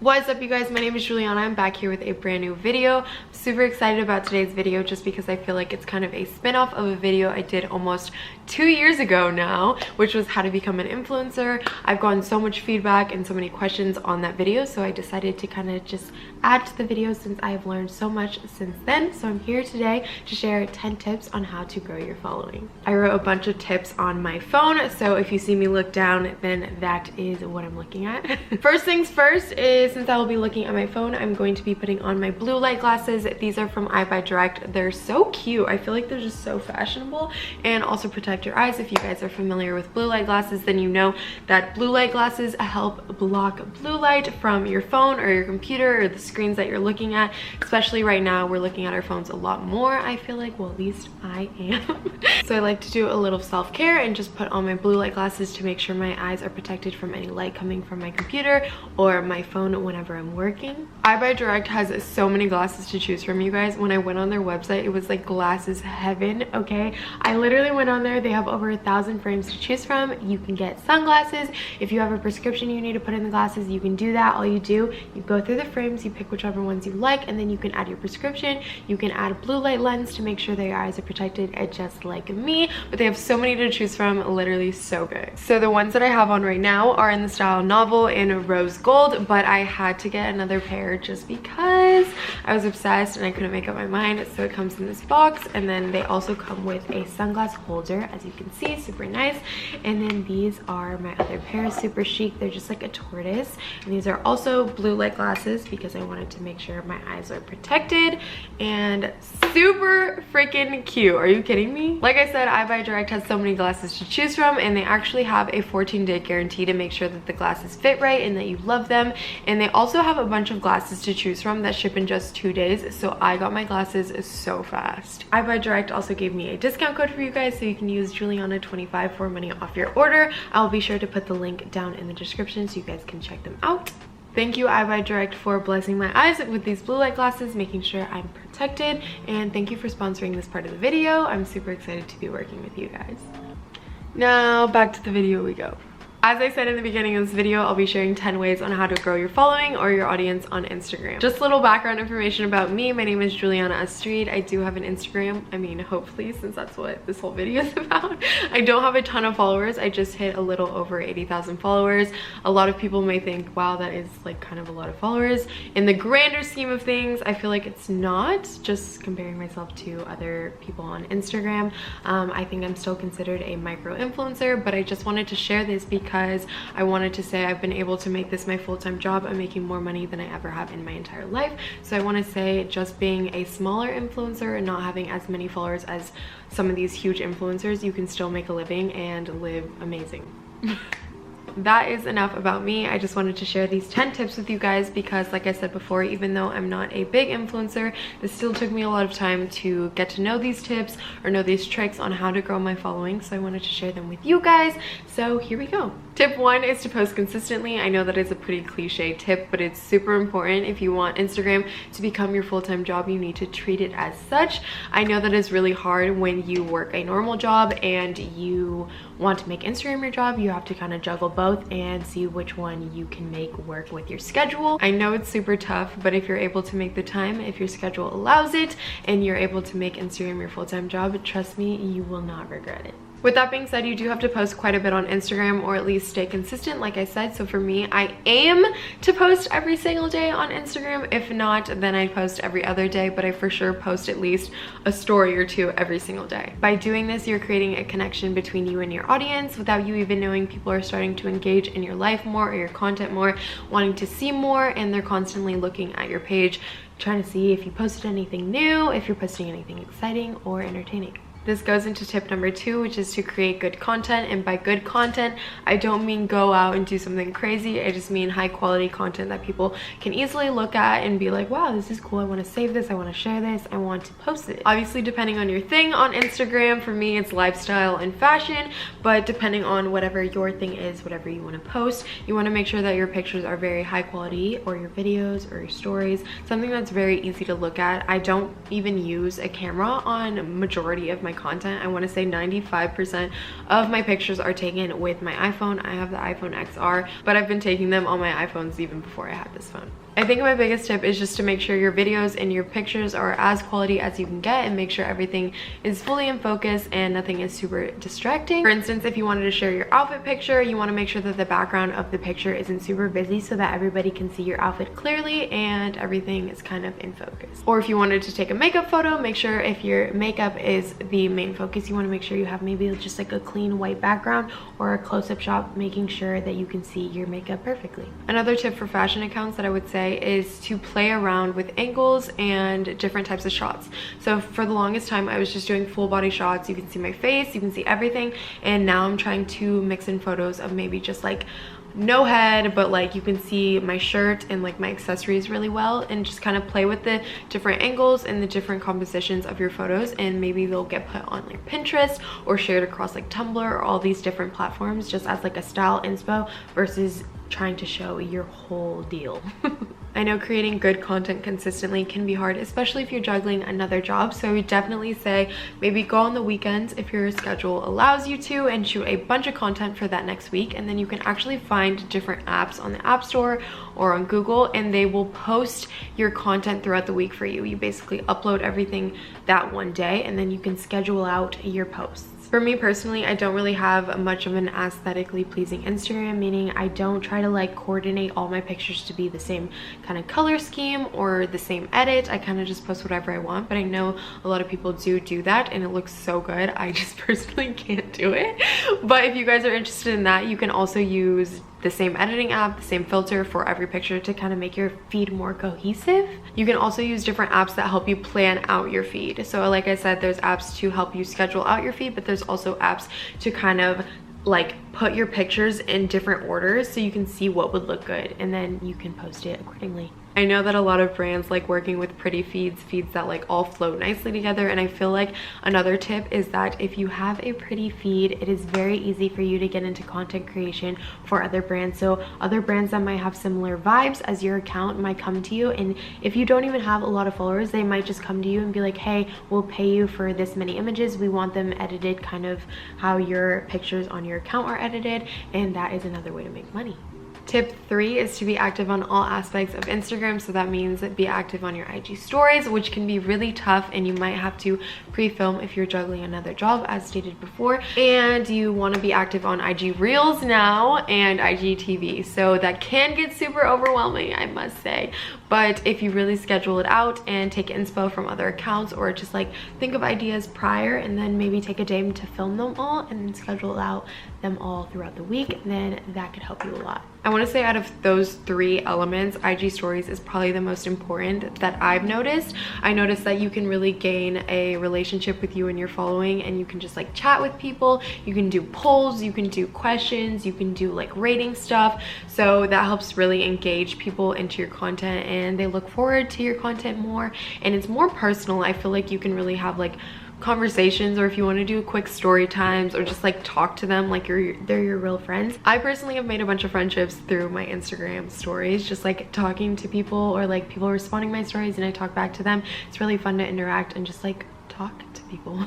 What's up, you guys? My name is Juliana. I'm back here with a brand new video. I'm super excited about today's video just because I feel like it's kind of a spin-off of a video I did almost 2 years ago now, which was how to become an influencer. I've gotten so much feedback and so many questions on that video, so I decided to kind of just add to the video since I have learned so much since then. So I'm here today to share 10 tips on how to grow your following. I wrote a bunch of tips on my phone, so if you see me look down, then that is what I'm looking at. First things first is, since I will be looking at my phone, I'm going to be putting on my blue light glasses. These are from Direct. They're so cute. I feel like they're just so fashionable and also protect your eyes. If you guys are familiar with blue light glasses, then you know that blue light glasses help block blue light from your phone or your computer or the screens that you're looking at. Especially right now, we're looking at our phones a lot more, I feel like. Well, at least I am. So I like to do a little self-care and just put on my blue light glasses to make sure my eyes are protected from any light coming from my computer or my phone whenever I'm working. Direct has so many glasses to choose from, you guys. When I went on their website, it was like glasses heaven, okay? I literally went on there. They have over 1,000 frames to choose from. You can get sunglasses. If you have a prescription you need to put in the glasses, you can do that. All you do, you go through the frames, you pick whichever ones you like, and then you can add your prescription. You can add a blue light lens to make sure that your eyes are protected, just like me. But they have so many to choose from, literally so good. So the ones that I have on right now are in the style Novel in rose gold, but I had to get another pair just because I was obsessed and I couldn't make up my mind. So it comes in this box, and then they also come with a sunglass holder, as you can see, super nice. And then these are my other pair, super chic. They're just like a tortoise, and these are also blue light glasses because I wanted to make sure my eyes are protected, and super freaking cute. Are you kidding me? Like I said, Direct has so many glasses to choose from, and they actually have a 14-day guarantee to make sure that the glasses fit right and that you love them. And they also have a bunch of glasses to choose from that ship in just 2 days, so I got my glasses so fast. Direct also gave me a discount code for you guys, so you can use Juliana25 for money off your order. I'll be sure to put the link down in the description so you guys can check them out. Thank you, Direct, for blessing my eyes with these blue light glasses, making sure I'm protected, and thank you for sponsoring this part of the video. I'm super excited to be working with you guys. Now back to the video we go. As I said in the beginning of this video, I'll be sharing 10 ways on how to grow your following or your audience on Instagram. Just a little background information about me. My name is Juliana Astrid. I do have an Instagram. I mean, hopefully, since that's what this whole video is about. I don't have a ton of followers. I just hit a little over 80,000 followers. A lot of people may think, wow, that is like kind of a lot of followers. In the grander scheme of things, I feel like it's not. Just comparing myself to other people on Instagram, I think I'm still considered a micro influencer, but I just wanted to share this because I wanted to say I've been able to make this my full-time job. I'm making more money than I ever have in my entire life. So I want to say, just being a smaller influencer and not having as many followers as some of these huge influencers, you can still make a living and live amazing. That is enough about me. I just wanted to share these 10 tips with you guys because, like I said before, even though I'm not a big influencer, this still took me a lot of time to get to know these tips or know these tricks on how to grow my following. So I wanted to share them with you guys. So here we go. Tip 1 is to post consistently. I know that is a pretty cliche tip, but it's super important. If you want Instagram to become your full-time job, you need to treat it as such. I know that it's really hard when you work a normal job and you want to make Instagram your job. You have to kind of juggle both and see which one you can make work with your schedule. I know it's super tough, but if you're able to make the time, if your schedule allows it, and you're able to make Instagram your full-time job, trust me, you will not regret it. With that being said, you do have to post quite a bit on Instagram, or at least stay consistent, like I said. So for me, I aim to post every single day on Instagram. If not, then I post every other day, but I for sure post at least a story or two every single day. By doing this, you're creating a connection between you and your audience without you even knowing. People are starting to engage in your life more or your content more, wanting to see more, and they're constantly looking at your page, trying to see if you posted anything new, if you're posting anything exciting or entertaining. This goes into tip number 2, which is to create good content. And by good content, I don't mean go out and do something crazy. I just mean high quality content that people can easily look at and be like, wow, this is cool. I want to save this. I want to share this. I want to post it. Obviously, depending on your thing on Instagram, for me, it's lifestyle and fashion. But depending on whatever your thing is, whatever you want to post, you want to make sure that your pictures are very high quality, or your videos or your stories, something that's very easy to look at. I don't even use a camera on majority of my content. I want to say 95% of my pictures are taken with my iPhone. I have the iPhone XR, but I've been taking them on my iPhones even before I had this phone. I think my biggest tip is just to make sure your videos and your pictures are as quality as you can get, and make sure everything is fully in focus and nothing is super distracting. For instance, if you wanted to share your outfit picture, you want to make sure that the background of the picture isn't super busy so that everybody can see your outfit clearly and everything is kind of in focus. Or if you wanted to take a makeup photo, make sure if your makeup is the main focus, you want to make sure you have maybe just like a clean white background or a close-up shot, making sure that you can see your makeup perfectly. Another tip for fashion accounts that I would say is to play around with angles and different types of shots. So for the longest time, I was just doing full body shots. You can see my face, you can see everything, and now I'm trying to mix in photos of maybe just like no head, but like you can see my shirt and like my accessories really well, and just kind of play with the different angles and the different compositions of your photos, and maybe they'll get put on like Pinterest or shared across like Tumblr or all these different platforms just as like a style inspo versus trying to show your whole deal. I know creating good content consistently can be hard, especially if you're juggling another job. So we definitely say maybe go on the weekends if your schedule allows you to, and shoot a bunch of content for that next week. And then you can actually find different apps on the App Store or on Google, and they will post your content throughout the week for you. You basically upload everything that one day, and then you can schedule out your posts. For me personally, I don't really have much of an aesthetically pleasing Instagram, meaning I don't try to like coordinate all my pictures to be the same kind of color scheme or the same edit. I kind of just post whatever I want, but I know a lot of people do that and it looks so good. I just personally can't do it. But if you guys are interested in that, you can also use the same editing app, the same filter for every picture to kind of make your feed more cohesive. You can also use different apps that help you plan out your feed. So like I said, there's apps to help you schedule out your feed, but there's also apps to kind of like put your pictures in different orders so you can see what would look good, and then you can post it accordingly. I know that a lot of brands like working with pretty feeds that like all flow nicely together, and I feel like another tip is that if you have a pretty feed, it is very easy for you to get into content creation for other brands. So other brands that might have similar vibes as your account might come to you, and if you don't even have a lot of followers, they might just come to you and be like, hey, we'll pay you for this many images. We want them edited kind of how your pictures on your account are edited, and that is another way to make money. Tip 3 is to be active on all aspects of Instagram. So that means be active on your IG stories, which can be really tough, and you might have to pre-film if you're juggling another job, as stated before. And you want to be active on IG Reels now and IGTV. So that can get super overwhelming, I must say. But if you really schedule it out and take inspo from other accounts, or just like think of ideas prior and then maybe take a day to film them all and then schedule out them all throughout the week, then that could help you a lot. I want to say out of those 3 elements, IG stories is probably the most important that I've noticed. I noticed that you can really gain a relationship with you and your following, and you can just like chat with people, you can do polls, you can do questions, you can do like rating stuff. So that helps really engage people into your content, and they look forward to your content more, and it's more personal. I feel like you can really have like conversations, or if you want to do quick story times, or just like talk to them like they're your real friends. I personally have made a bunch of friendships through my Instagram stories, just like talking to people, or like people responding my stories and I talk back to them. It's really fun to interact and just like talk to people.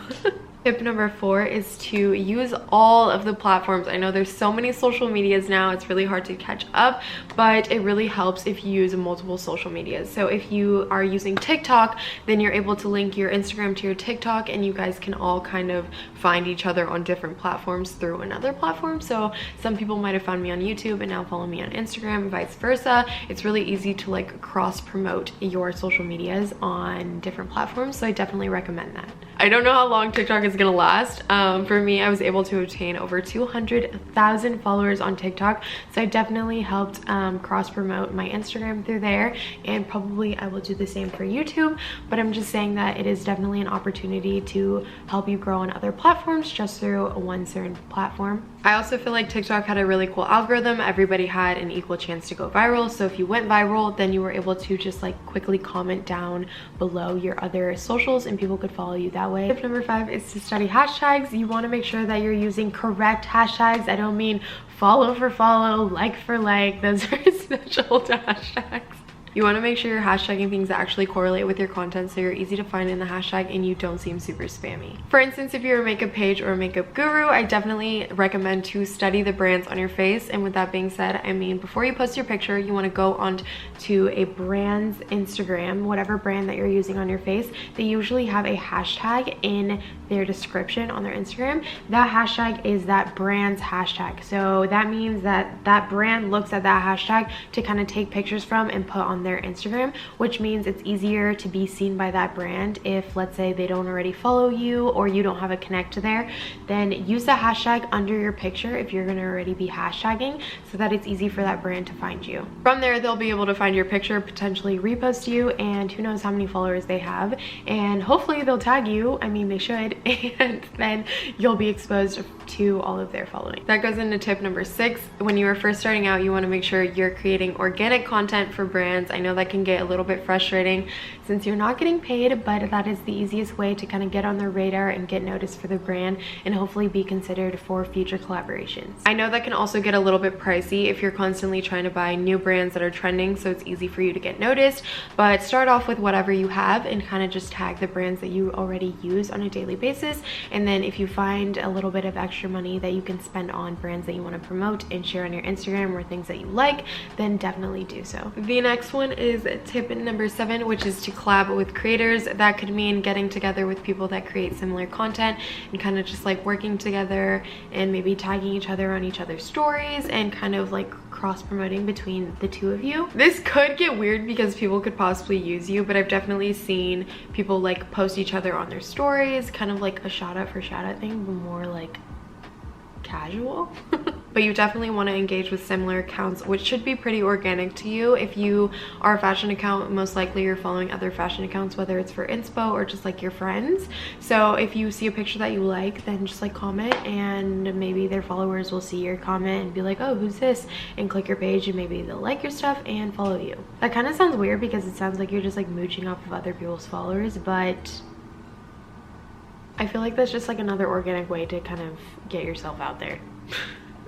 Tip number 4 is to use all of the platforms. I know there's so many social medias now, it's really hard to catch up, but it really helps if you use multiple social medias. So if you are using TikTok, then you're able to link your Instagram to your TikTok, and you guys can all kind of find each other on different platforms through another platform. So some people might have found me on YouTube and now follow me on Instagram, vice versa. It's really easy to like cross promote your social medias on different platforms, so I definitely recommend that. I don't know how long TikTok is gonna last. For me, I was able to obtain over 200,000 followers on TikTok, so I definitely helped cross promote my Instagram through there, and probably I will do the same for YouTube. But I'm just saying that it is definitely an opportunity to help you grow on other platforms just through one certain platform. I also feel like TikTok had a really cool algorithm. Everybody had an equal chance to go viral, so if you went viral, then you were able to just like quickly comment down below your other socials and people could follow you that way. Tip number 5 is to study hashtags. You want to make sure that you're using correct hashtags. I don't mean follow for follow, like for like. Those are such old hashtags. You want to make sure you're hashtagging things that actually correlate with your content so you're easy to find in the hashtag and you don't seem super spammy. For instance, if you're a makeup page or a makeup guru, I definitely recommend to study the brands on your face. And with that being said, I mean, before you post your picture, you want to go on to a brand's Instagram, whatever brand that you're using on your face. They usually have a hashtag in their description on their Instagram. That hashtag is that brand's hashtag. So that means that that brand looks at that hashtag to kind of take pictures from and put on their Instagram, which means it's easier to be seen by that brand. If let's say they don't already follow you or you don't have a connect there, then use the hashtag under your picture if you're going to already be hashtagging, so that it's easy for that brand to find you. From there, they'll be able to find your picture, potentially repost you, and who knows how many followers they have, and hopefully they'll tag you. I mean, they should, and then you'll be exposed to all of their following. That goes into tip number 6. When you are first starting out, you want to make sure you're creating organic content for brands. I know that can get a little bit frustrating since you're not getting paid, but that is the easiest way to kind of get on their radar and get noticed for the brand and hopefully be considered for future collaborations. I know that can also get a little bit pricey if you're constantly trying to buy new brands that are trending, so it's easy for you to get noticed, but start off with whatever you have and kind of just tag the brands that you already use on a daily basis. And then if you find a little bit of extra money that you can spend on brands that you want to promote and share on your Instagram or things that you like, then definitely do so. The next one is tip number 7, which is to collab with creators. That could mean getting together with people that create similar content and kind of just like working together and maybe tagging each other on each other's stories and kind of like cross promoting between the two of you. This could get weird because people could possibly use you, but I've definitely seen people like post each other on their stories, kind of like a shout out for shout out thing, but more like casual. But you definitely want to engage with similar accounts, which should be pretty organic to you. If you are a fashion account, most likely you're following other fashion accounts, whether it's for inspo or just like your friends. So if you see a picture that you like, then just like comment, and maybe their followers will see your comment and be like, oh, who's this, and click your page, and maybe they'll like your stuff and follow you. That kind of sounds weird because it sounds like you're just like mooching off of other people's followers, but I feel like that's just like another organic way to kind of get yourself out there.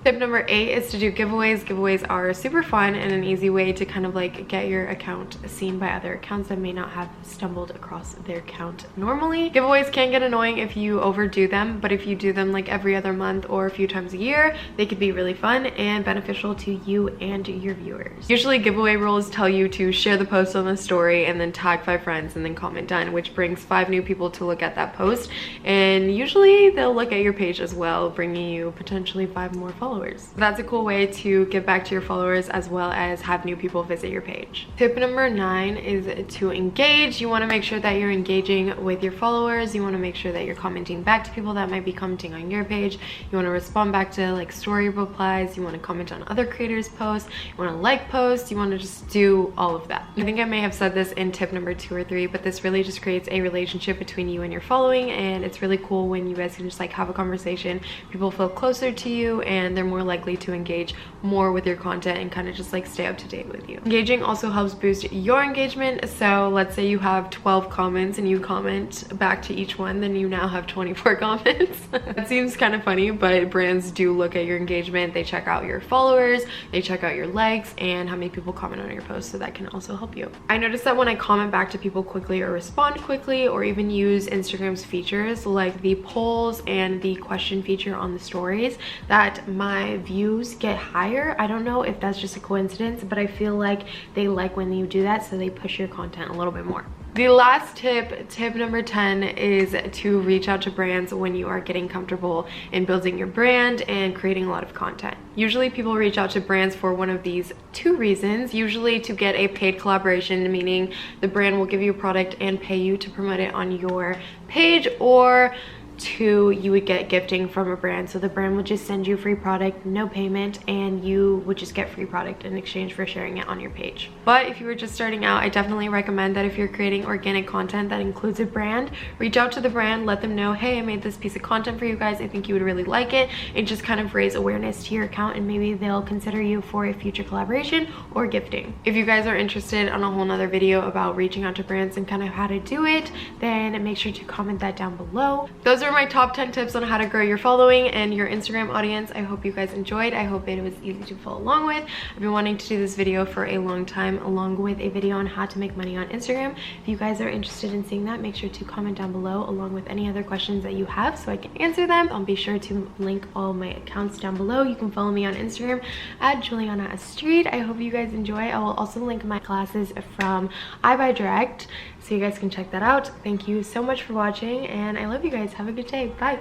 Tip number 8 is to do giveaways. Giveaways are super fun and an easy way to kind of like get your account seen by other accounts that may not have stumbled across their account normally. Giveaways can get annoying if you overdo them, but if you do them like every other month or a few times a year, they could be really fun and beneficial to you and your viewers. Usually giveaway rules tell you to share the post on the story and then tag 5 friends and then comment done, which brings 5 new people to look at that post, and usually they'll look at your page as well, bringing you potentially 5 more followers. That's a cool way to give back to your followers as well as have new people visit your page. Tip number 9 is to engage. You want to make sure that you're engaging with your followers. You want to make sure that you're commenting back to people that might be commenting on your page. You want to respond back to like story replies. You want to comment on other creators' posts. You want to like posts. You want to just do all of that. I think I may have said this in tip number 2 or 3, but this really just creates a relationship between you and your following, and it's really cool when you guys can just like have a conversation. People feel closer to you and they're more likely to engage more with your content and kind of just like stay up to date with you. Engaging also helps boost your engagement. So let's say you have 12 comments and you comment back to each one, then you now have 24 comments. That seems kind of funny, but brands do look at your engagement. They check out your followers, they check out your likes and how many people comment on your post, so that can also help you. I noticed that when I comment back to people quickly or respond quickly or even use Instagram's features like the polls and the question feature on the stories, that my views get higher. I don't know if that's just a coincidence, but I feel like they like when you do that, so they push your content a little bit more. The last tip number 10, is to reach out to brands when you are getting comfortable in building your brand and creating a lot of content. Usually people reach out to brands for one of these 2 reasons. Usually to get a paid collaboration, meaning the brand will give you a product and pay you to promote it on your page, or 2, you would get gifting from a brand. So the brand would just send you free product, no payment, and you would just get free product in exchange for sharing it on your page. But if you were just starting out, I definitely recommend that if you're creating organic content that includes a brand, reach out to the brand, let them know, hey, I made this piece of content for you guys, I think you would really like it, and just kind of raise awareness to your account, and maybe they'll consider you for a future collaboration or gifting. If you guys are interested on a whole nother video about reaching out to brands and kind of how to do it, then make sure to comment that down below. Those those are my top 10 tips on how to grow your following and your Instagram audience. I hope you guys enjoyed. I hope it was easy to follow along with. I've been wanting to do this video for a long time, along with a video on how to make money on Instagram. If you guys are interested in seeing that, make sure to comment down below along with any other questions that you have so I can answer them. I'll be sure to link all my accounts down below. You can follow me on Instagram at Juliana Street. I hope you guys enjoy. I will also link my classes from iBuyDirect so you guys can check that out. Thank you so much for watching and I love you guys. Have a good day. Bye.